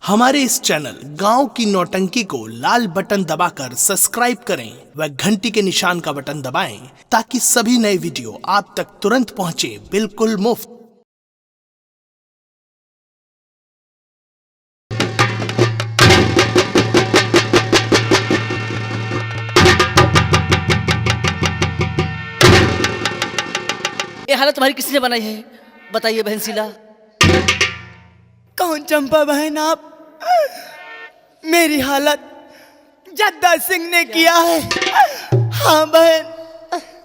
हमारे इस चैनल गांव की नौटंकी को लाल बटन दबाकर सब्सक्राइब करें व घंटी के निशान का बटन दबाएं ताकि सभी नए वीडियो आप तक तुरंत पहुंचे बिल्कुल मुफ्त। ये हालत तुम्हारी किसने बनाई है? बताइए बहन शीला। कौन चंपा बहन आप? मेरी हालत जद्दा सिंह ने किया है। हाँ बहन।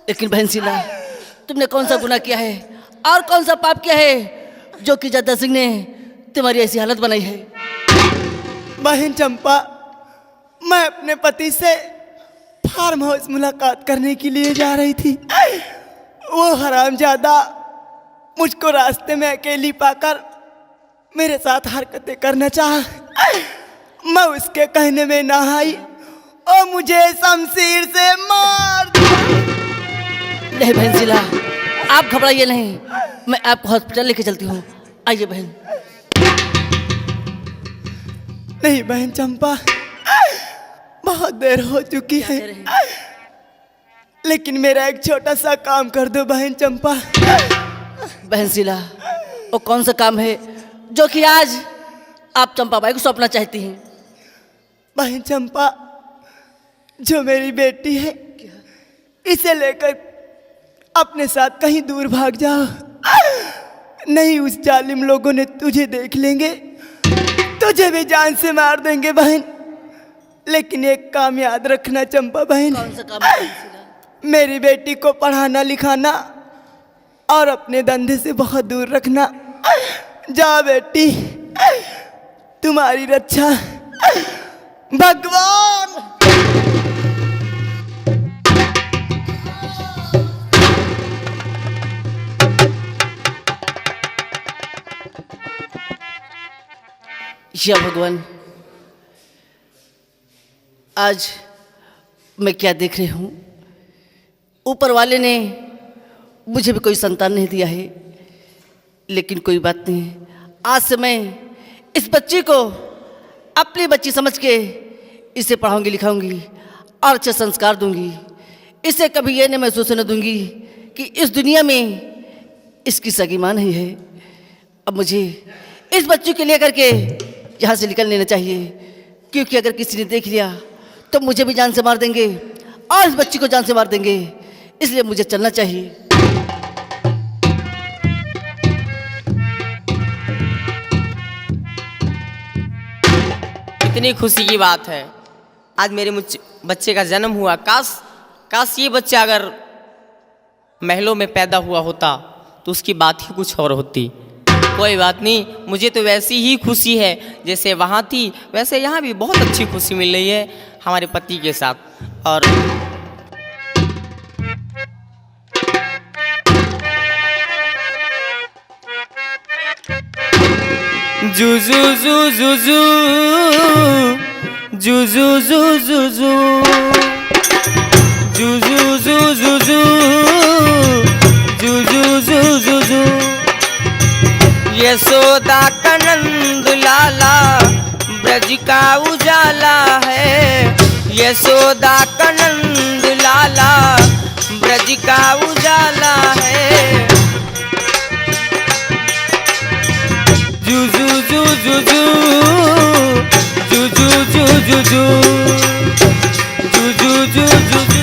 लेकिन बहन शीला, तुमने कौन सा गुनाह किया है और कौन सा पाप किया है जो कि जद्दा सिंह ने तुम्हारी ऐसी हालत बनाई है? बहन चंपा, मैं अपने पति से फार्म हाउस मुलाकात करने के लिए जा रही थी। वो हरामजादा मुझको रास्ते में अकेली पाकर मेरे साथ हरकतें करना चाहा। मैं उसके कहने में ना आई और मुझे शमशीर से मार दिया। नहीं बहन शीला, आप घबराइए नहीं, मैं आपको हॉस्पिटल लेके चलती हूँ। आइए बहन। नहीं बहन चंपा, बहुत देर हो चुकी है, लेकिन मेरा एक छोटा सा काम कर दो बहन चंपा। बहन शीला, वो कौन सा काम है जो कि आज आप चंपा बाई को सौंपना चाहती हैं? बहन चंपा, जो मेरी बेटी है, इसे लेकर अपने साथ कहीं दूर भाग जाओ। नहीं उस जालिम लोगों ने तुझे देख लेंगे, तुझे भी जान से मार देंगे बहन। लेकिन एक काम याद रखना चंपा बहन। कौन सा काम है बहन शीला? मेरी बेटी को पढ़ाना लिखाना और अपने धंधे से बहुत दूर रखना। जा बेटी, तुम्हारी रक्षा भगवान। या भगवान, आज मैं क्या देख रही हूँ? ऊपर वाले ने मुझे भी कोई संतान नहीं दिया है, लेकिन कोई बात नहीं। आज से मैं इस बच्ची को अपनी बच्ची समझ के इसे पढ़ाऊंगी लिखाऊंगी और अच्छे संस्कार दूंगी। इसे कभी ये नहीं महसूस होने दूंगी कि इस दुनिया में इसकी सगी माँ नहीं है। अब मुझे इस बच्ची को लेकर के यहाँ से निकल लेना चाहिए, क्योंकि अगर किसी ने देख लिया तो मुझे भी जान से मार देंगे और इस बच्ची को जान से मार देंगे। इसलिए मुझे चलना चाहिए। कितनी खुशी की बात है, आज मेरे बच्चे का जन्म हुआ। काश ये बच्चा अगर महलों में पैदा हुआ होता तो उसकी बात ही कुछ और होती। कोई बात नहीं, मुझे तो वैसी ही खुशी है जैसे वहाँ थी, वैसे यहाँ भी बहुत अच्छी खुशी मिल रही है हमारे पति के साथ। और जू जू जू जू जू जू जू जू जू जू जू जू जू जू जू जू जू जू यशोदा का नंद लाला ब्रज का उजाला है। यशोदा का नंद लाला ब्रज का उजाला है। जू जू जू जू जू जू जू जू जू जू जू जू जू जू।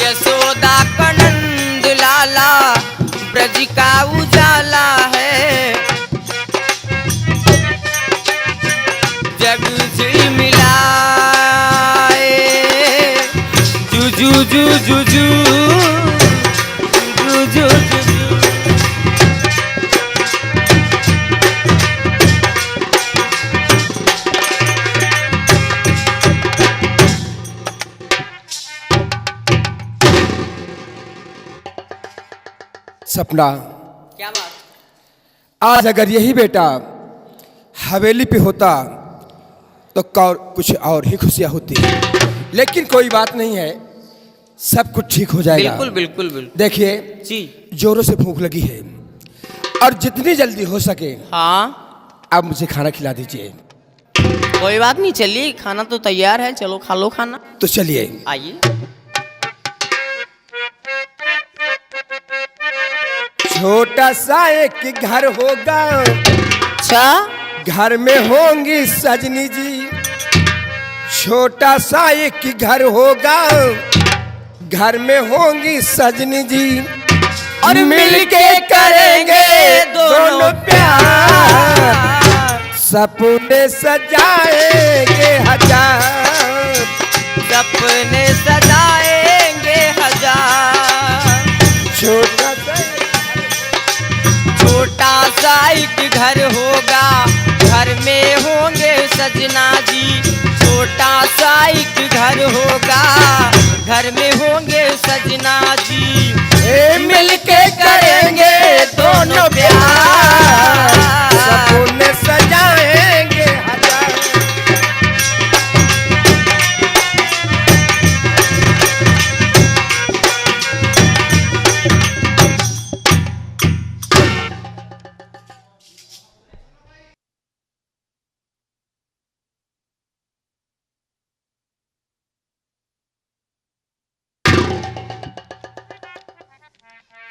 यशोदा का नंद लाला ब्रज का उजाला है। जग झिलमिलाए जू जू जू जू जू जू जू जू जू। सपना, क्या बात? आज अगर यही बेटा हवेली पे होता तो कुछ और ही खुशियाँ होती, लेकिन कोई बात नहीं है। सब कुछ ठीक हो जाएगा। बिल्कुल बिल्कुल बिल्कुल देखिए जी। जोरों से भूख लगी है और जितनी जल्दी हो सके हाँ आप मुझे खाना खिला दीजिए। कोई बात नहीं, चलिए खाना तो तैयार है, चलो खा लो खाना। तो चलिए। आइए। छोटा सा एक घर होगा, अच्छा घर में होंगी सजनी जी। छोटा सा एक घर होगा, घर में होंगी सजनी जी। और मिलके करेंगे दोनों प्यार, सपने सजाएंगे हजार, सपने सजाएंगे हजार। छोटा सा एक घर होगा, घर में होंगे सजना जी। छोटा सा एक घर होगा, घर में होंगे सजना जी। मिलके करेंगे दोनों प्यार, सपने सजाएंगे हजार।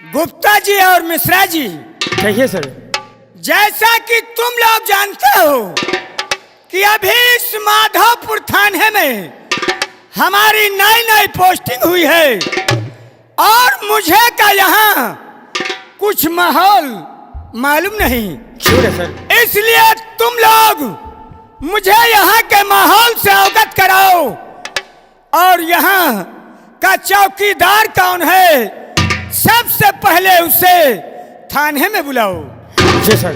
गुप्ता जी और मिश्रा जी, कहिए सर। जैसा कि तुम लोग जानते हो कि अभी इस माधवपुर थाने में हमारी नई नई पोस्टिंग हुई है और मुझे का यहाँ कुछ माहौल मालूम नहीं। क्यों है सर? इसलिए तुम लोग मुझे यहाँ के माहौल से अवगत कराओ और यहाँ का चौकीदार कौन है, सबसे पहले उसे थाने में बुलाओ। जी सर,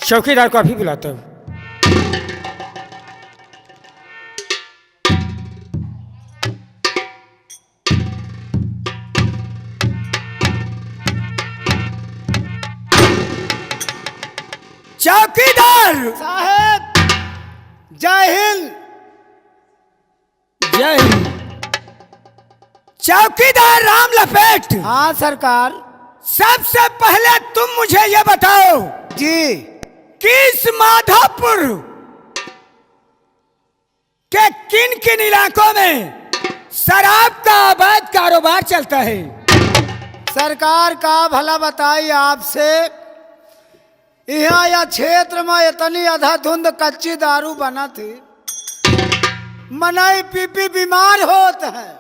चौकीदार को अभी बुलाता हूँ। चौकीदार साहब, जय हिंद। जय हिंद। चौकीदार राम लपेट। हाँ सरकार। सबसे पहले तुम मुझे ये बताओ जी, किस माधवपुर के किन किन इलाकों में शराब का अवैध कारोबार चलता है? सरकार का भला बताई आपसे, यहाँ या क्षेत्र में इतनी अंधाधुंध कच्ची दारू बना थी, मनाई पी पी बीमार होते हैं,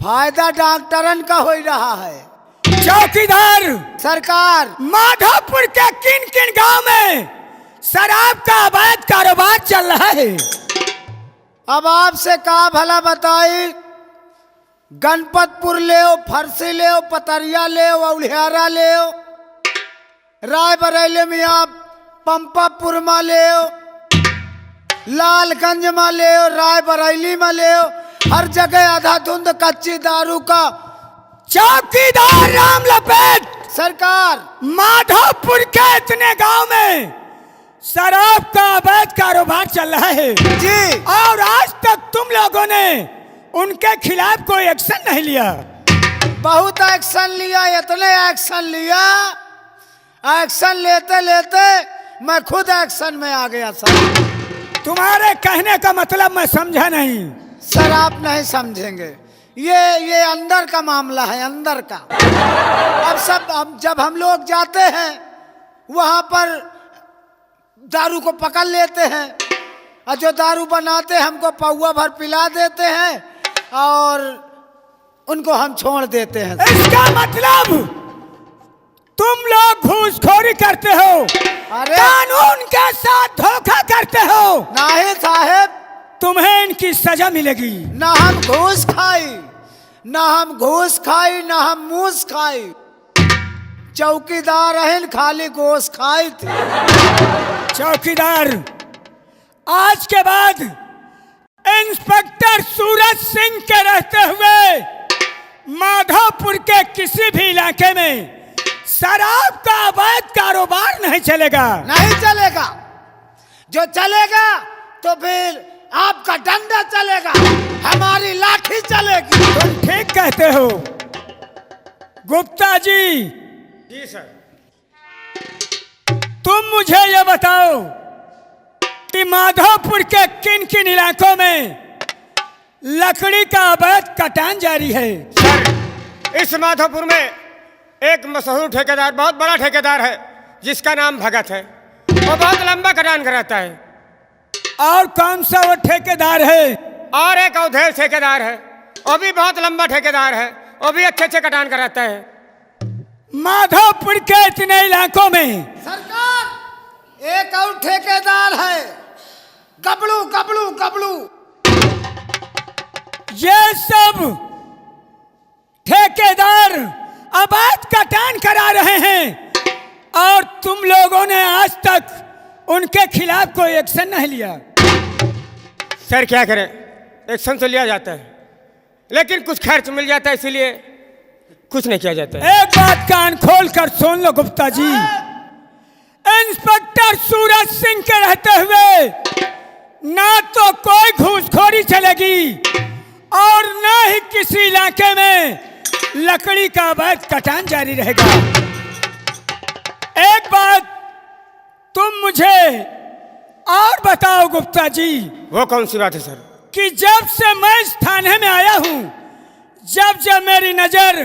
फायदा डॉक्टरन का हो रहा है। चौकीदार सरकार, माधवपुर के किन किन गांव में शराब का अवैध कारोबार चल रहा है? अब आपसे का भला बताई, गणपतपुर ले, फरसी ले, पतरिया ले, औलिहारा ले, रायबरेली में आप पंपापुर में ले, लालगंज में ले, रायबरेली में ले, हर जगह अंधाधुंध कच्ची दारू का। चौकीदार राम लपेट, सरकार, माधवपुर के इतने गांव में शराब का अवैध कारोबार चल रहा है जी, और आज तक तुम लोगों ने उनके खिलाफ कोई एक्शन नहीं लिया। बहुत एक्शन लिया, इतने एक्शन लिया, एक्शन लेते लेते मैं खुद एक्शन में आ गया सर। तुम्हारे कहने का मतलब मैं समझा नहीं। सर आप नहीं समझेंगे, ये अंदर का मामला है, अंदर का। अब जब हम लोग जाते हैं वहां पर दारू को पकड़ लेते हैं और जो दारू बनाते हैं हमको पौवा भर पिला देते हैं और उनको हम छोड़ देते हैं। इसका मतलब तुम लोग घूसखोरी करते हो, अरे कानून के साथ धोखा करते हो। नहीं साहेब, तुम्हें इनकी सजा मिलेगी। ना हम घूस खाई, ना हम घूस खाई, ना हम मूस खाई, चौकीदार हैं, खाली गोश खाई थी। चौकीदार, आज के बाद इंस्पेक्टर सूरज सिंह के रहते हुए माधवपुर के किसी भी इलाके में शराब का अवैध कारोबार नहीं चलेगा। नहीं चलेगा, जो चलेगा तो फिर आपका डंडा चलेगा, हमारी लाठी चलेगी। कहते हो? गुप्ता जी, जी सर। तुम मुझे ये बताओ कि माधोपुर के किन किन इलाकों में लकड़ी का अवैध कटान जारी है? सर, इस माधोपुर में एक मशहूर ठेकेदार, बहुत बड़ा ठेकेदार है, जिसका नाम भगत है। वो बहुत लंबा कटान कराता है। और कौन सा वो ठेकेदार है? और एक अवधेश ठेकेदार है, वो भी बहुत लंबा ठेकेदार है, वो भी अच्छे अच्छे कटान कराता है। माधोपुर के इतने इलाकों में सरकार एक और ठेकेदार है, गबलू गबलू गबलू। ये सब ठेकेदार अवैध कटान करा रहे हैं और तुम लोगों ने आज तक उनके खिलाफ कोई एक्शन नहीं लिया। सर क्या करें, एक्शन तो लिया जाता है, लेकिन कुछ खर्च मिल जाता है, इसीलिए कुछ नहीं किया जाता है। एक बात कान खोल कर सुन लो गुप्ता जी, इंस्पेक्टर सूरज सिंह के रहते हुए ना तो कोई घूसखोरी चलेगी और ना ही किसी इलाके में लकड़ी का अवैध कटान जारी रहेगा। एक बात तुम मुझे और बताओ गुप्ता जी, वो कौन सी बात है सर? कि जब से मैं इस थाने में आया हूं, जब जब मेरी नजर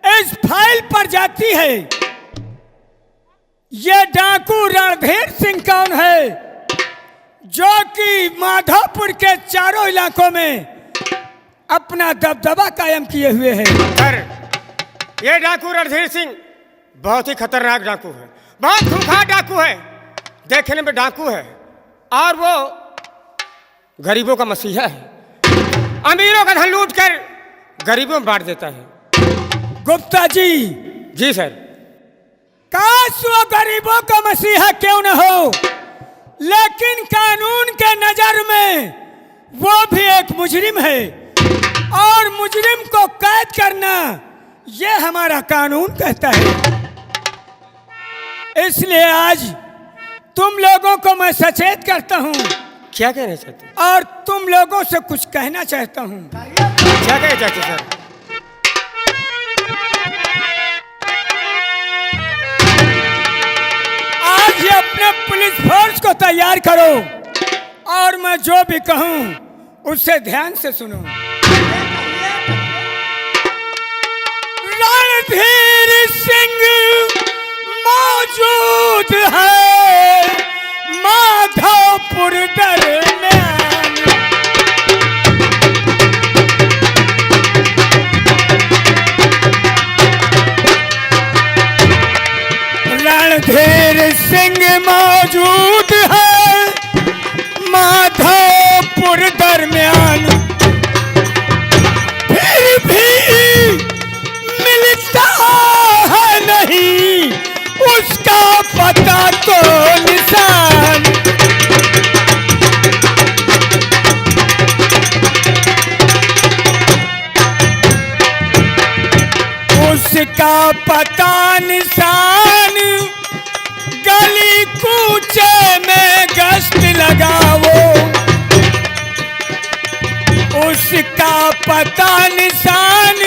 इस फाइल पर जाती है, ये डाकू रणधीर सिंह कौन है जो कि माधोपुर के चारों इलाकों में अपना दबदबा कायम किए हुए है? सर, ये डाकू रणधीर सिंह बहुत ही खतरनाक डाकू है, बहुत खूंखार डाकू है, देखने में डाकू है और वो गरीबों का मसीहा है। अमीरों का धन लूट कर गरीबों में बांट देता है। गुप्ता जी, जी सर। काश वो गरीबों का मसीहा क्यों न हो, लेकिन कानून के नजर में वो भी एक मुजरिम है और मुजरिम को कैद करना ये हमारा कानून कहता है। इसलिए आज तुम लोगों को मैं सचेत करता हूं क्या कहना चाहते हैं? और तुम लोगों से कुछ कहना चाहता हूं। क्या कहना चाहते हैं सर? आज ही अपने पुलिस फोर्स को तैयार करो और मैं जो भी कहूं उससे ध्यान से सुनो। रणधीर सिंह मौजूद है माधोपुर दरमियान, रणधीर सिंह मौजूद है माधोपुर दरमियान, फिर भी मिलता है नहीं उसका पता तो निशान। उसका पता निशान गली कूचे में गश्त लगाओ, उसका पता निशान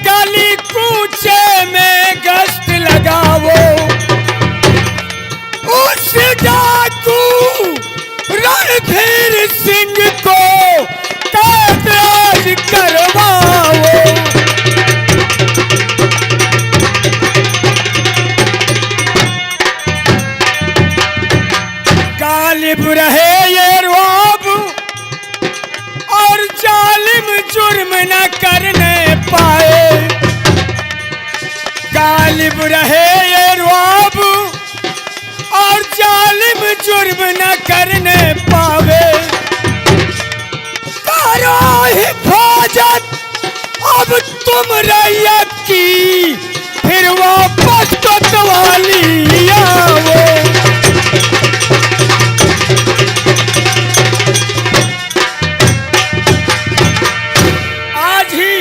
गली कूचे में गश्त लगाओ। उस डाकू रणधीर सिंह को कैद आज करवाओ। गालिब रहे ये रुआब और जालिम जुर्म न करने पाए, गालिब रहे ये रुआब और जालिम जुर्म न करने पावे। करो हिफाजत अब तुम रैयत की, फिर वापस कोतवाली आओ। आज ही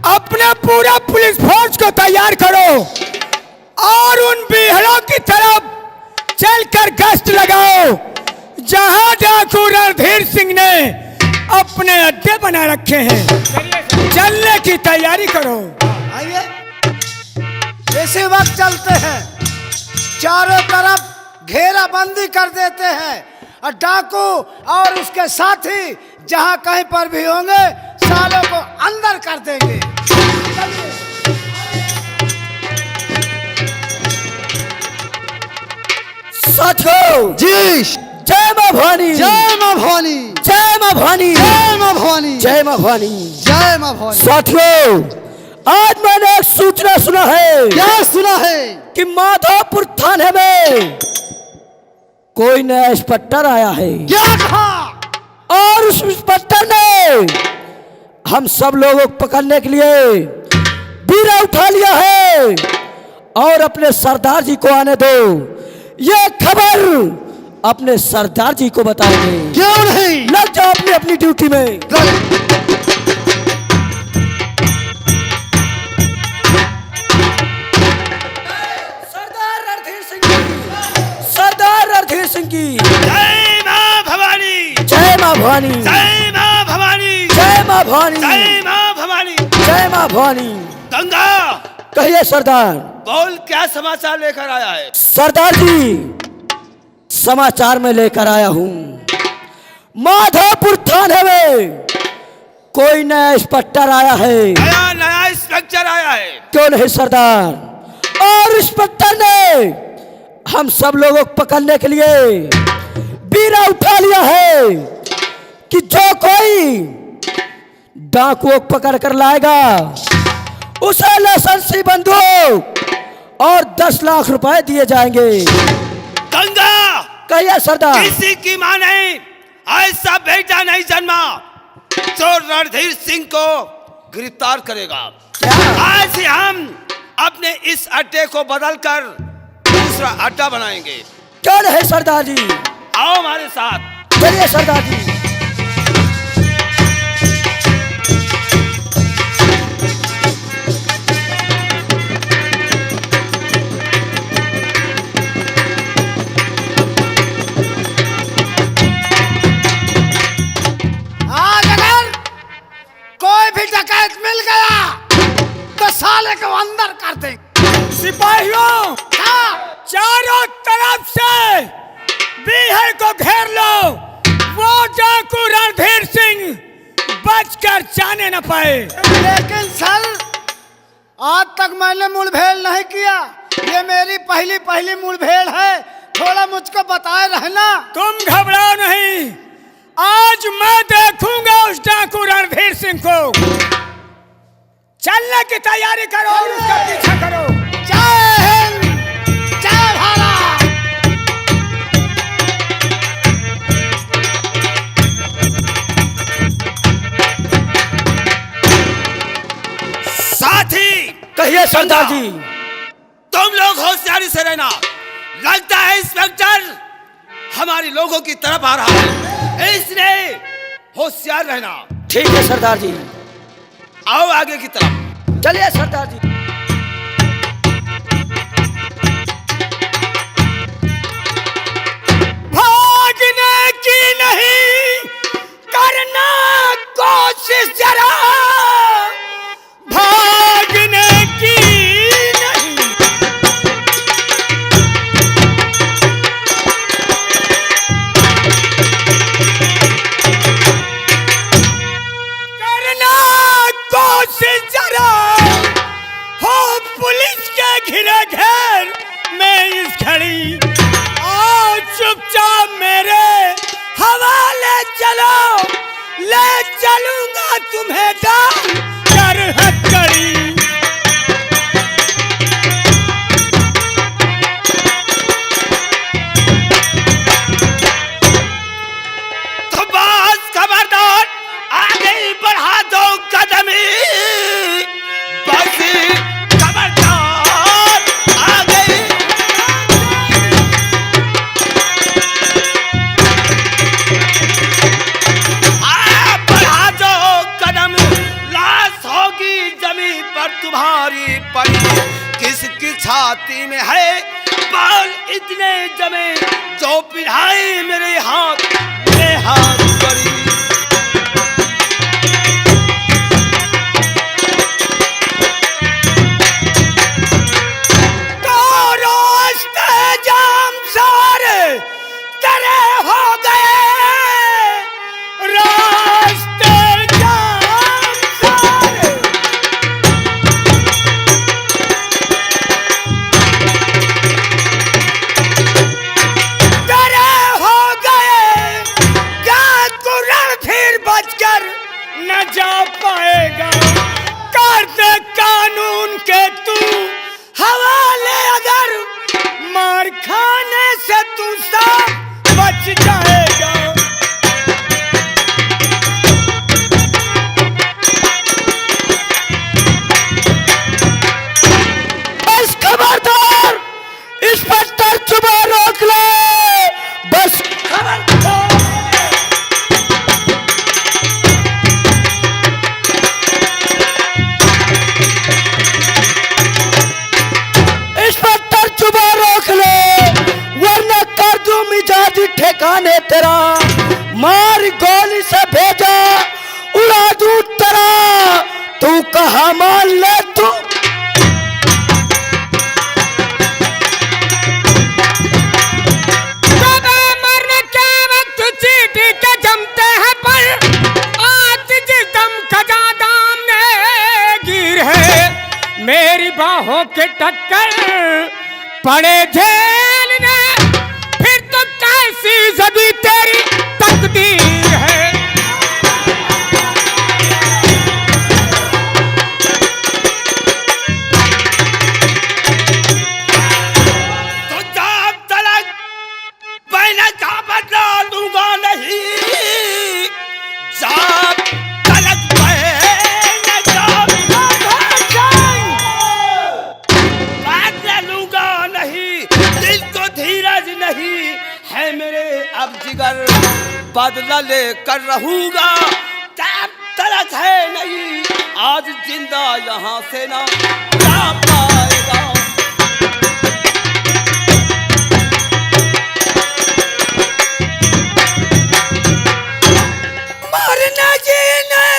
अपना पूरा पुलिस फोर्स को तैयार करो और उन बिहड़ों की तरफ चलकर गश्त लगाओ जहां डाकू रणधीर सिंह ने अपने अड्डे बना रखे हैं, चलने की तैयारी करो। आइए, इसी वक्त चलते हैं। चारों तरफ घेराबंदी कर देते हैं और डाकू और उसके साथी जहां कहीं पर भी होंगे सालों को अंदर कर देंगे। साथियों जी, जय मां भवानी, जय मां भवानी, जय मां भवानी, जय मां भवानी, जय मां भवानी, जय मां भवानी। साथियों, आज मैंने एक सूचना सुना है। क्या सुना है? कि माधोपुर थाने में कोई नया इंस्पेक्टर आया है। क्या कहा? और उस इंस्पेक्टर ने हम सब लोगों को पकड़ने के लिए बीरा उठा लिया है और अपने सरदार जी को आने दो। ये खबर अपने सरदार जी को बताएंगे। क्यों नहीं? लग जाओ अपनी अपनी ड्यूटी में। सरदार रणधीर सिंह की, सरदार रणधीर सिंह की जय मां भवानी, जय मां भवानी, जय मां भवानी, जय मां भवानी, जय मां भवानी। जय मां भवानी। गंगा, कहिए सरदार। बोल, क्या समाचार लेकर आया है? सरदार जी, समाचार में लेकर आया हूं। माधोपुर थाने में कोई नया इंस्पेक्टर आया है। नया इंस्पेक्टर आया है? क्यों नहीं सरदार। और इंस्पेक्टर ने हम सब लोगों को पकड़ने के लिए बीरा उठा लिया है कि जो कोई डाकुओं को पकड़ कर लाएगा उसे लाइसेंसी बंदूक और 10 लाख रुपए दिए जाएंगे। गंगा, कहिए सरदार। किसी की मां नहीं, ऐसा बेटा नहीं जन्मा जो रणधीर सिंह को गिरफ्तार करेगा। आज ही हम अपने इस अड्डे को बदलकर दूसरा अड्डा बनाएंगे। क्यों नहीं सरदार जी। आओ हमारे साथ। चलिए सरदार जी। आज अगर कोई भी डकैत मिल गया तो साले को अंदर कर देंगे। सिपाहियों, चारों तरफ से बीहर को घेर लो। वो डाकू रणधीर सिंह बचकर जाने न पाए। लेकिन सर, आज तक मैंने मुठभेड़ नहीं किया। ये मेरी पहली मुठभेड़ है। थोड़ा मुझको बताए रहना। तुम घबराओ नहीं, आज मैं देखूंगा उस डाकू रणधीर सिंह को। चलने की तैयारी करो और उसका पीछा करो। जय हिंद, जय भारत। साथी, कहिए सरदार जी। तुम लोग होशियारी से रहना। लगता है इंस्पेक्टर हमारे लोगों की तरफ आ रहा है, इसलिए होशियार रहना। ठीक है सरदार जी। आओ आगे की तरफ। चलिए सरदार जी। भागने की नहीं, करना कोशिश जरा। भागने की नहीं, करना कोशिश जरा। हो पुलिस के घिरे घेर में इस घड़ी। आओ चुपचाप मेरे हवाले चलो, ले चलूंगा तुम्हें डाल कर हथकड़ी। तो बस खबरदार, आगे बढ़ा दो कदमी। बस खबरदार, आगे बढ़ा दो कदम। लाश होगी जमीन पर तुम्हारी पड़ी। किसकी छाती में है बाल इतने जमे जो पिढ़ाई मेरे हाथ में हाथ पड़ी। न जा पाएगा। कर दे कानून के तू हवाले, अगर मार खाने से तू सब बच जाएगा। बस खबरदार, इंस्पेक्टर जुबान रोक ले, बस खबरदार। इंस्पेक्टर जुबान रोक ले, वरना कर दूं मिजाजी ठिकाने तेरा। मार गोली से भेजा, उड़ा दूं तेरा। तू कहा मान ले तू। मरने के वक्त चीटी के जमते हैं पर आज जिस दम खजा दामने गिर है। मेरी बाहों के टक्कर पड़े झेलने, फिर तो कैसी जबी तेरी तकदीर है। तो जब तलक मैंने का बदला लूंगा नहीं, जब तलक मैंने का बदला लूंगा नहीं, दिल को धीरज नहीं है मेरे अब जिगर, बदला लेकर रहूंगा जब तलक है नहीं, आज जिंदा यहाँ से ना जा पाएगा। मरना जीने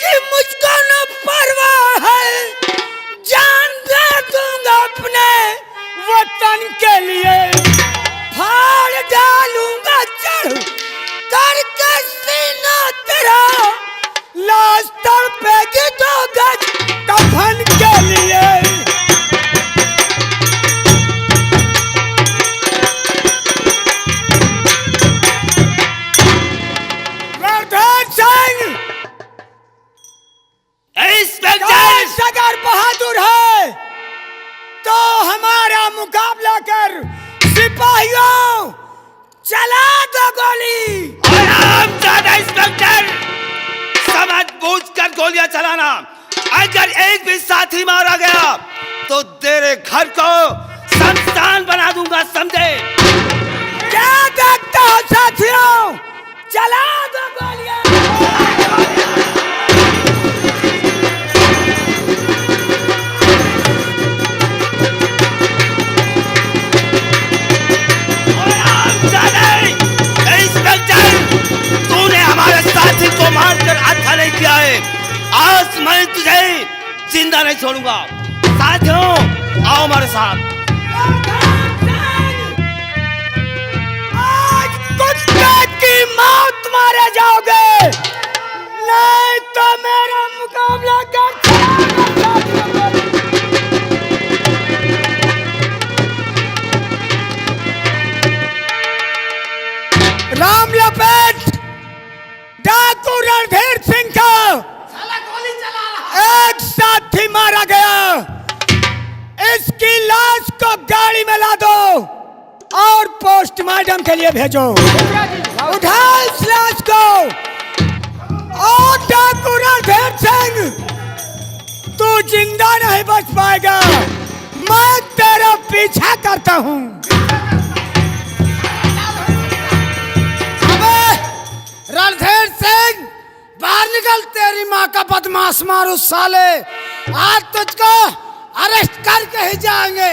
कि मुझको न परवाह है, जान दे दूंगा अपने वतन के लिए फाड़ डालूंगा चढ़ करके सीना तेरा, लाश तड़पेगी तो गज कफन के लिए। रणधीर सिंह इंस्पेक्टर अगर बहादुर है तो हमारा मुकाबला कर। सिपाहियों चला दो गोली। आराम ज्यादा इंस्पेक्टर, समझ बूझ कर गोलियां चलाना। अगर एक भी साथी मारा गया तो तेरे घर को शमशान बना दूंगा, समझे? क्या देखते हो साथियों, चला दो गोलियां। तूने हमारे साथी को मारकर अच्छा नहीं किया है, आज मैं तुझे जिंदा नहीं छोड़ूंगा। साथियों आओ हमारे साथ। आज कुत्ते की मौत मारे जाओगे, नहीं तो मेरा मुकाबला कर। राम लपेट डाकू रणधीर सिंह का एक साथी मारा गया। इसकी लाश को गाड़ी में ला दो और पोस्टमार्टम के लिए भेजो। उठा इस लाश को। और डाकू रणधीर सिंह, तू जिंदा नहीं बच पाएगा, मैं तेरा पीछा करता हूँ। रणधीर सिंह बाहर निकल, तेरी माँ का बदमाश मारू साले, आज तुझको अरेस्ट करके ही जाएंगे।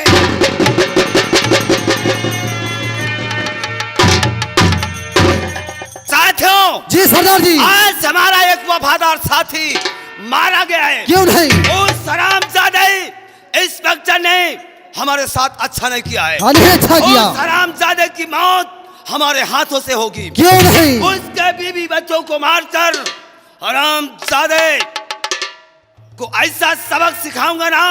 साथियों जी सरदार जी। आज हमारा एक वफादार साथी मारा गया है। क्यों नहीं? उस हरामजादे इंस्पेक्टर ने हमारे साथ अच्छा नहीं किया है। नहीं अच्छा किया। उस हरामजादे की मौत हमारे हाथों से होगी। क्यों नहीं? उसके बीवी बच्चों को मारकर हरामजादे को ऐसा सबक सिखाऊंगा ना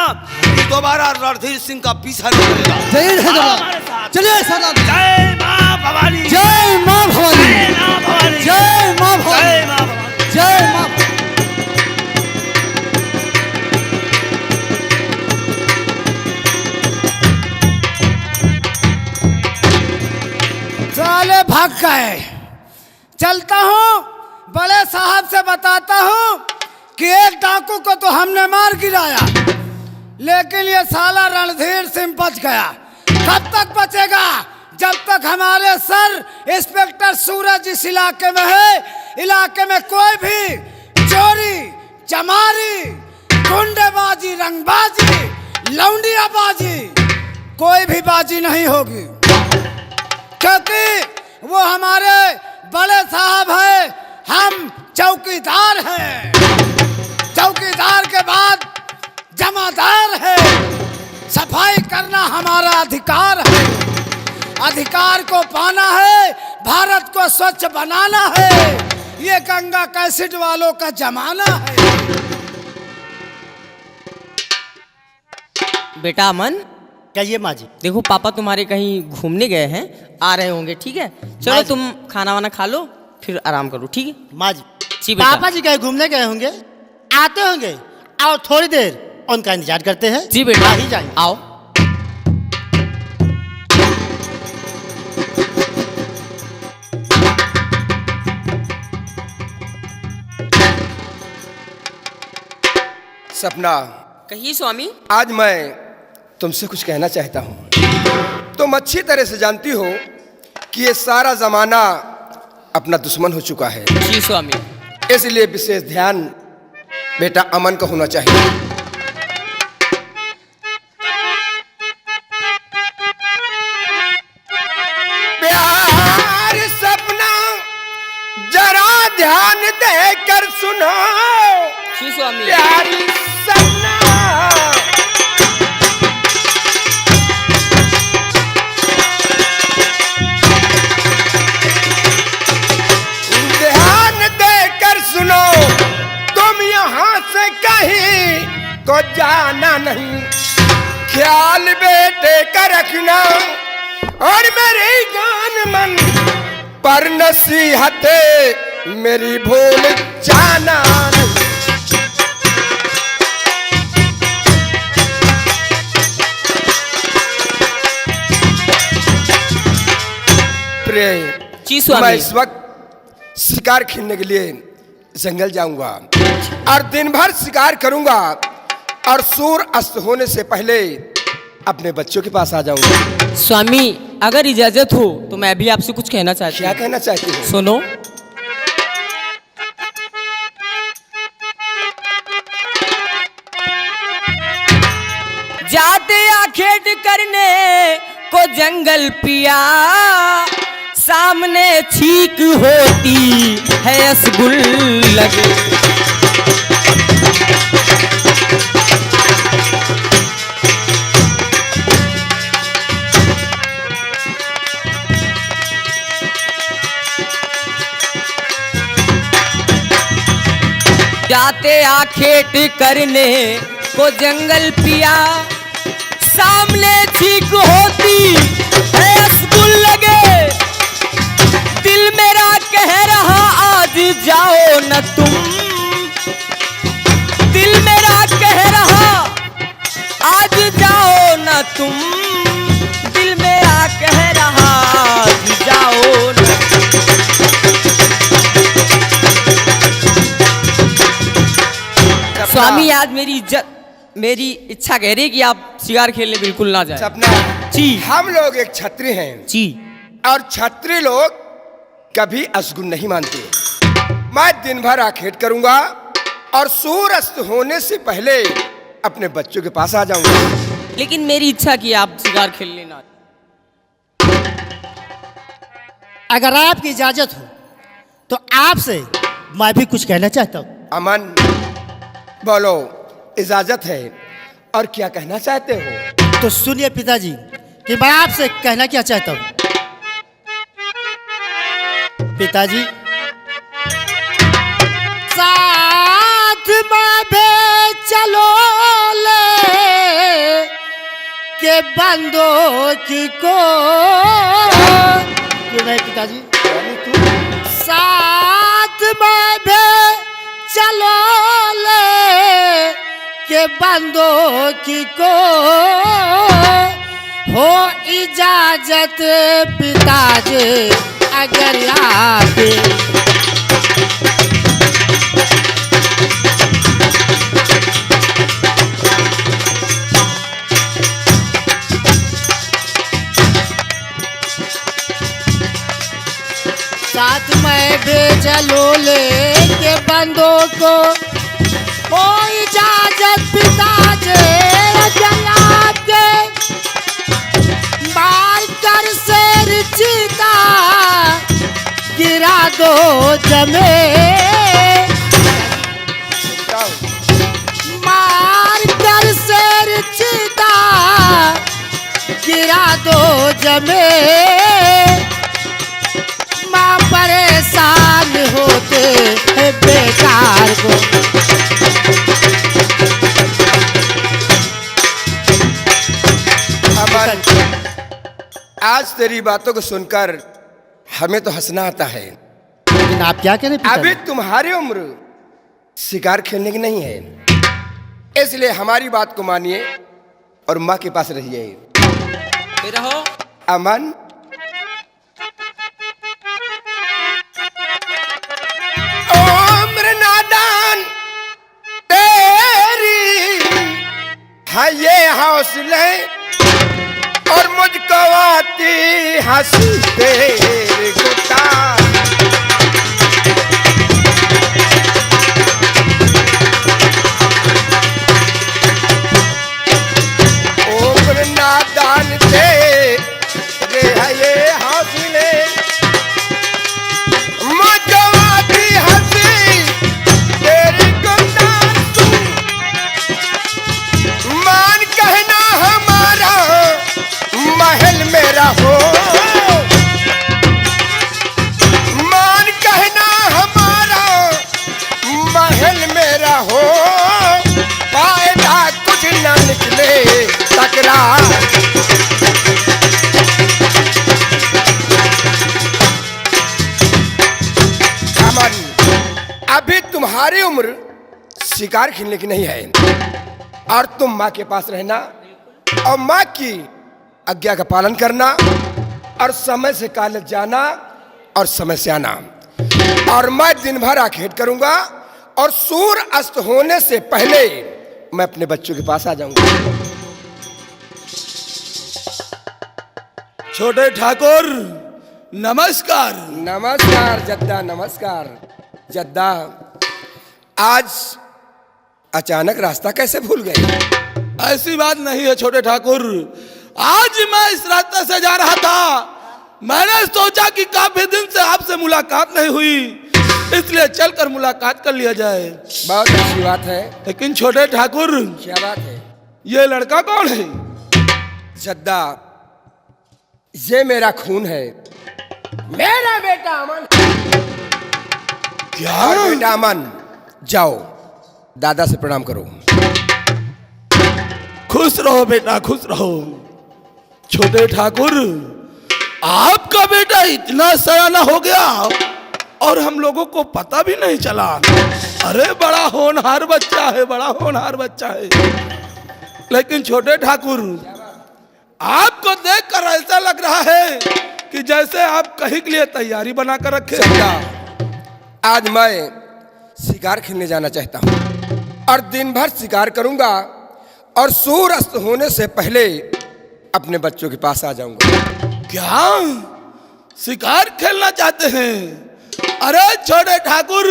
कि दोबारा रणधीर सिंह का पीछा नहीं करेगा। चलिए सरदार। जय मां भवानी। जय मां भवानी। जय मां भवानी। जय मां भवानी। जय मां भवानी। जय मां। भाग गए। चलता हूँ, बड़े साहब से बताता हूँ कि एक डाकू को तो हमने मार गिराया, लेकिन ये साला रणधीर सिंह बच गया। कब तक बचेगा? जब तक हमारे सर इंस्पेक्टर सूरज इस इलाके में है। इलाके में कोई भी चोरी, चमारी, गुंडेबाजी, रंगबाजी, लौंडियाबाजी, कोई भी बाजी नहीं होगी, क्योंकि वो हमारे बड़े साहब हैं, हम चौकीदार हैं। चौकीदार के बाद जमादार है। सफाई करना हमारा अधिकार है। अधिकार को पाना है, भारत को स्वच्छ बनाना है। ये गंगा कैसेट वालों का जमाना है। बेटा अमन, कहिए माँ जी। देखो पापा तुम्हारे कहीं घूमने गए हैं, आ रहे होंगे, ठीक है? चलो तुम खाना वाना खा लो, फिर आराम करो, ठीक है? माँ जी, जी बेटा। पापा जी कहीं घूमने गए होंगे, आते होंगे, और थोड़ी देर उनका इंतजार करते हैं। जी बेटा, आ ही जाएंगे। आओ। सपना, कहिए स्वामी। आज मैं तुमसे कुछ कहना चाहता हूँ। तुम अच्छी तरह से जानती हो कि ये सारा जमाना अपना दुश्मन हो चुका है। जी स्वामी। इसलिए विशेष ध्यान बेटा अमन का होना चाहिए। प्यार सपना, जरा ध्यान देकर सुनो। जी स्वामी। प्यारी सपना, ध्यान देकर सुनो। तुम यहाँ से कहीं को जाना नहीं। ख्याल बेटे का रखना और मेरी जान मन पर नसीहतें मेरी भूल जाना नहीं। जी स्वामी। मैं इस वक्त शिकार खेलने के लिए जंगल जाऊंगा और दिन भर शिकार करूंगा और सूर्य अस्त होने से पहले अपने बच्चों के पास आ जाऊंगा। स्वामी, अगर इजाजत हो तो मैं भी आपसे कुछ कहना चाहती क्या हूँ। कहना चाहती हो? सुनो। जाते आखेट करने को जंगल पिया, सामने छीक होती है असगुल लगे। जाते आखेट करने को जंगल पिया, सामने छीक होती है असगुल लगे। दिल मेरा कह रहा आज जाओ न तुम, दिल मेरा कह रहा आज जाओ न तुम, दिल मेरा कह रहा आज जाओ न। स्वामी, आज मेरी इच्छा कह रही है कि आप शिकार खेलने बिल्कुल ना जाएं। सपना जी। हम लोग एक छत्री हैं जी। और छत्री लोग कभी असगुन नहीं मानते। मैं दिन भर आखेट करूंगा और सूर्य अस्त होने से पहले अपने बच्चों के पास आ जाऊंगा। लेकिन मेरी इच्छा कि आप शिकार खेल लेना। अगर आपकी इजाजत हो तो आपसे मैं भी कुछ कहना चाहता हूँ। अमन, बोलो, इजाजत है और क्या कहना चाहते हो? तो सुनिए पिताजी कि मैं आपसे कहना क्या चाहता हूँ। पिताजी, साथ में भी चलो ले के बंदों की को। क्यों नहीं पिताजी? साथ में भी चलो ले के बंदों की को। हो इजाजत पिताजी डगरिया के साथ में भेजलो लेके बंदों को ओ इजाजत पिताजी जला के मार कर शेर चीता गिरा दो जमे मार कर शेर चीता गिरा दो जमे माँ परेशान होते हैं बेकार को अमन, आज तेरी बातों को सुनकर हमें तो हंसना आता है, लेकिन आप क्या कह रहे हैं अभी तुम्हारी उम्र शिकार खेलने की नहीं है, इसलिए हमारी बात को मानिए और माँ के पास रहिए। फिर रहो। अमन, उम्र नादान तेरी है ये हौसले और मुझको आती हंसी तेरे गुस्सा। उम्र नादान तेरे है ये हौसले मुझको आती हंसी तेरी गुस्सा। मान कहना हमारा महल मेरा हो, मान कहना हमारा महल मेरा हो, फायदा कुछ न निकले तकरार। अमन, अभी तुम्हारी उम्र शिकार खेलने की नहीं है और तुम माँ के पास रहना और माँ की आज्ञा का पालन करना और समय से कॉलेज जाना और समय से आना। और मैं दिन भर आखेट करूंगा और सूर्य अस्त होने से पहले मैं अपने बच्चों के पास आ जाऊंगा। छोटे ठाकुर नमस्कार। नमस्कार जद्दा, नमस्कार जद्दा। आज अचानक रास्ता कैसे भूल गए? ऐसी बात नहीं है छोटे ठाकुर, आज मैं इस रास्ते से जा रहा था, मैंने सोचा कि काफी दिन से आपसे मुलाकात नहीं हुई, इसलिए चलकर मुलाकात कर लिया जाए। बहुत अच्छी बात है। लेकिन छोटे ठाकुर, क्या बात है? ये लड़का कौन है? जद्दा, ये मेरा खून है, मेरा बेटा अमन। क्या? बेटा अमन, जाओ दादा से प्रणाम करो। खुश रहो बेटा, खुश रहो। छोटे ठाकुर, आपका बेटा इतना सयाना हो गया और हम लोगों को पता भी नहीं चला। अरे बड़ा होनहार बच्चा है, बड़ा होनहार बच्चा है। लेकिन छोटे ठाकुर, आपको देखकर ऐसा लग रहा है कि जैसे आप कहीं के लिए तैयारी बनाकर रखे। आज मैं शिकार खेलने जाना चाहता हूँ और दिन भर शिकार करूंगा और सूर्य अस्त होने से पहले अपने बच्चों के पास आ जाऊंगा। क्या शिकार खेलना चाहते हैं? अरे छोटे ठाकुर,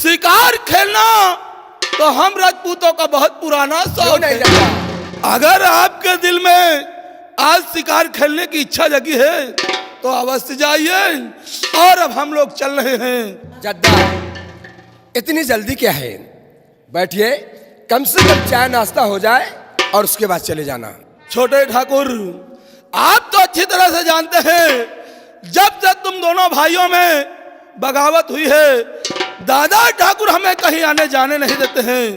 शिकार खेलना तो हम राजपूतों का बहुत पुराना शौक है। अगर आपके दिल में आज शिकार खेलने की इच्छा जगी है तो अवश्य जाइए, और अब हम लोग चल रहे हैं। जद्दा, इतनी जल्दी क्या है? बैठिए, कम से कम चाय नाश्ता हो जाए और उसके बाद चले जाना। छोटे ठाकुर, आप तो अच्छी तरह से जानते हैं जब से तुम दोनों भाइयों में बगावत हुई है, दादा ठाकुर हमें कहीं आने जाने नहीं देते हैं।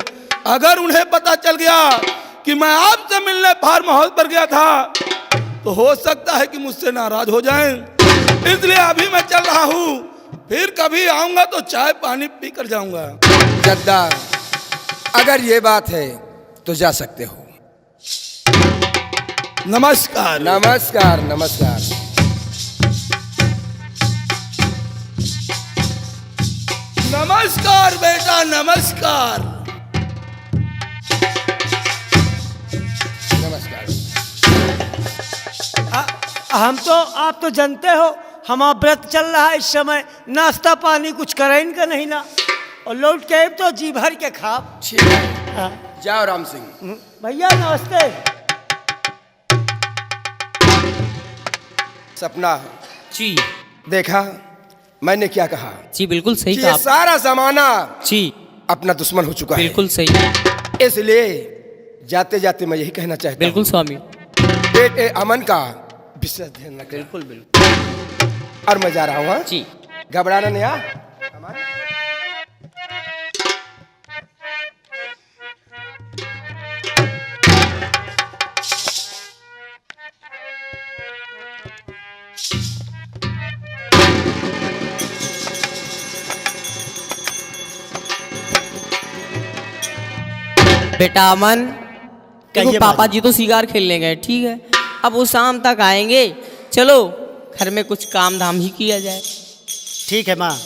अगर उन्हें पता चल गया कि मैं आपसे मिलने फार्म हाउस पर गया था तो हो सकता है कि मुझसे नाराज हो जाएं। इसलिए अभी मैं चल रहा हूँ, फिर कभी आऊंगा तो चाय पानी पी कर जाऊंगा। जद्दा, अगर ये बात है तो जा सकते हो। नमस्कार। नमस्कार नमस्कार। नमस्कार बेटा, नमस्कार। नमस्कार। हम तो, आप तो जानते हो हमारा व्रत चल रहा है इस समय, नाश्ता पानी कुछ करें का नहीं ना, और लौट के तो जी भर के खा। ठीक है, जाओ राम सिंह। भैया नमस्ते। सपना जी देखा मैंने क्या कहा जी, बिल्कुल सही कि कहा ये सारा जमाना जी, अपना दुश्मन हो चुका है। बिल्कुल सही, इसलिए जाते जाते मैं यही कहना चाहता हूं, बिल्कुल स्वामी, बेटे अमन का विशेष ध्यान रखना। बिल्कुल बिल्कुल और मैं जा रहा हूँ। हाँ? जी। घबराना नहीं। हाँ? बेटा अमन, देखो कहिए पापा बाजी। जी तो शिकार खेलने गए, ठीक है, अब वो शाम तक आएंगे, चलो घर में कुछ काम धाम ही किया जाए। ठीक है माँ,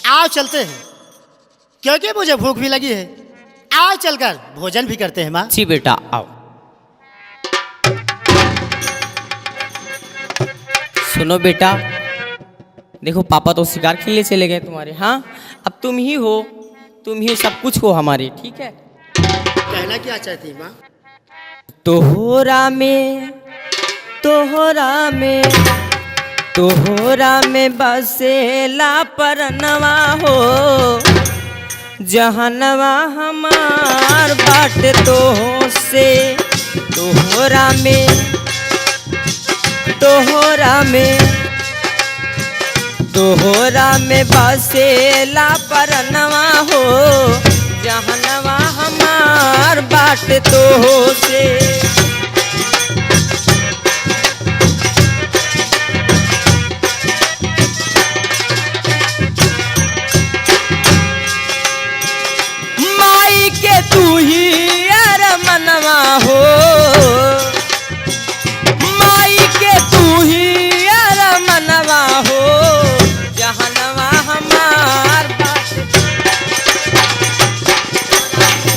आओ चलते हैं, क्योंकि मुझे भूख भी लगी है। आओ चलकर भोजन भी करते हैं माँ। जी बेटा आओ। सुनो बेटा, देखो पापा तो शिकार खेलने चले गए तुम्हारे, हाँ, अब तुम ही सब कुछ हो हमारे, ठीक है। कहना क्या चाहती माँ? तोहरा में बसेला परनवा हो, जहनवा हमार बाट तो से। तोहरा में बसेला परनवा हो, जहनवा हमार बाट तो से। माई के तू ही यार मनवा हो, माई के तू ही यार मनवा हो, जहनवा हमार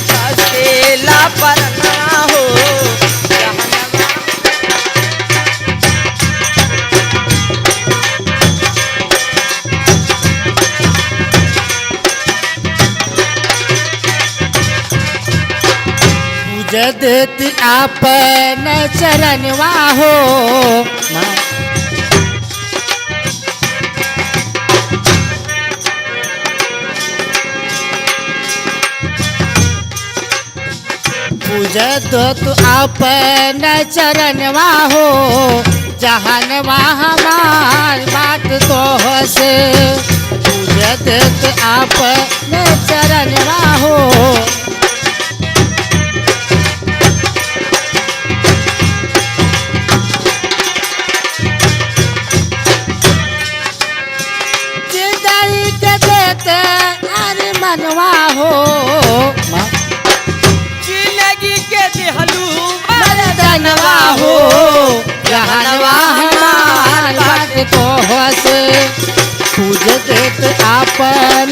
बसेला परनवा हो, जहनवा। पूजा देती आपन चरणवा हो माँ। पूजा दो तू आपन चरणवा हो, जहनवा हमार बात तो से। पूजा दे तू आपन चरणवा हो। जिंदगी के देते अरे मनवा हो माँ। जिंदगी के दिहलू मर्दनवा हो, जहनवा हमार बात तो से। पूज देत आपन